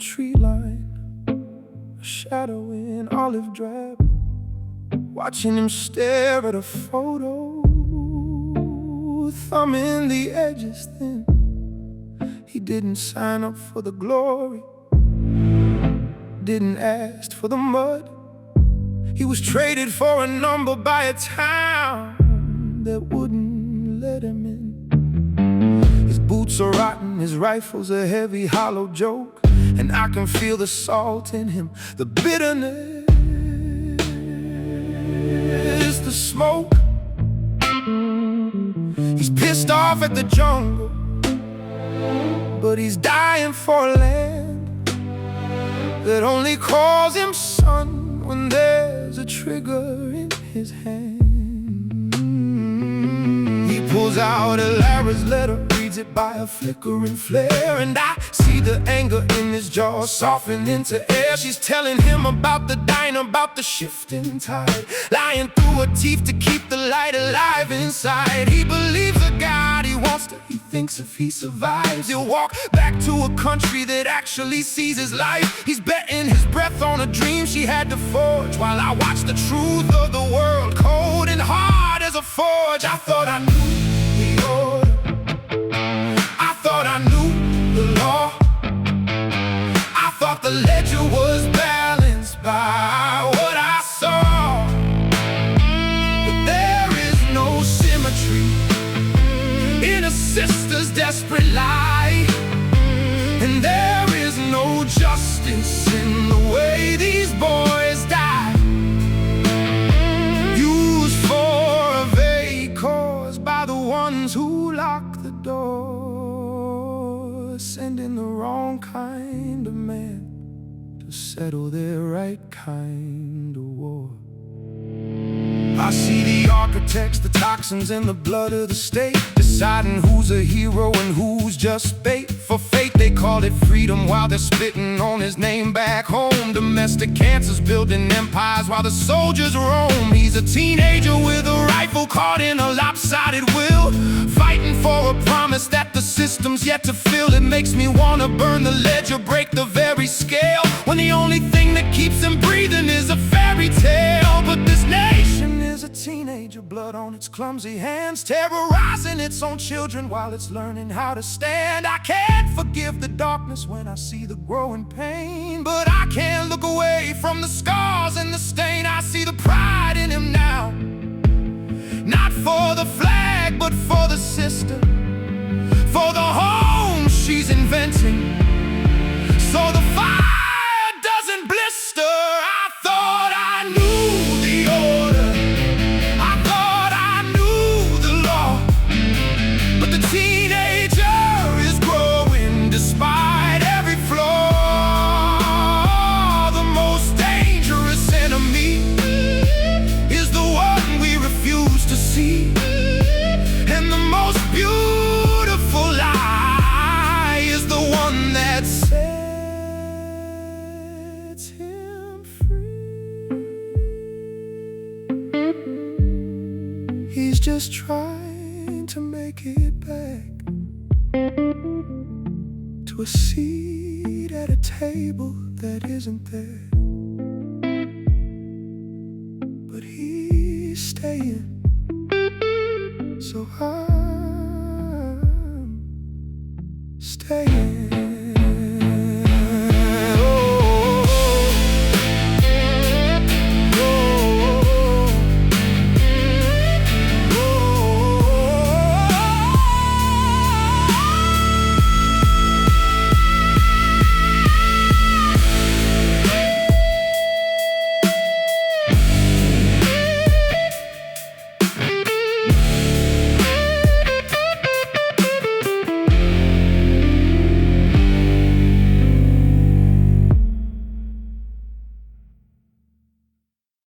tree line, a shadow in olive drab, watching him stare at a photo, thumbing the edges thin. He didn't sign up for the glory, didn't ask for the mud. He was traded for a number by a town that wouldn't let him in. His boots are rotten, his rifle's a heavy hollow joke, and I can feel the salt in him, the bitterness, the smoke. He's pissed off at the jungle, but he's dying for a land that only calls him son when there's a trigger in his hand. He pulls out Elara's letter, reads it by a flickering flare, and I see the anger in his jaw soften into air. She's telling him about the dying, about the shifting tide, lying through her teeth to keep the light alive inside. He believes a God he wants to. He thinks if he survives, he'll walk back to a country that actually sees his life. He's betting his breath on a dream she had to forge, while I watch the truth of the world cold and hard as a forge. I thought I knew the order, I thought I knew the law, I thought the ledger was balanced by what I saw. But there is no symmetry in a sister's desperate lie, and there is no justice in the way these boys die, used for a vague cause by the ones who lock the door, sending the wrong kind of man to settle their right kind of war. I see the architects, the toxins in the blood of the state, deciding who's a hero and who's just bait for fate. They call it freedom while they're spitting on his name back home. Domestic cancers building empires while the soldiers roam. He's a teenager with a rifle caught in a lopsided will, fighting for a promise that the system's yet to fill. It makes me wanna burn the ledger, break the very scale, when the only thing that keeps him breathing is a fairy tale. But this nation is a teenager, blood on its clumsy hands, terrorizing its own children while it's learning how to stand. I can't forgive the darkness when I see the growing pain, but I can't look away from the scars and the stain. I see the pride in him now, not for the flag but for the sister, for the home she's inventing, so the fire doesn't blister. I thought I knew the order, I thought I knew the law, but the teenager is growing despite every flaw. The most dangerous enemy is the one we refuse to see, and the most beautiful lie is the one that sets him free. He's just trying to make it back to a seat at a table that isn't there, but he's staying so high.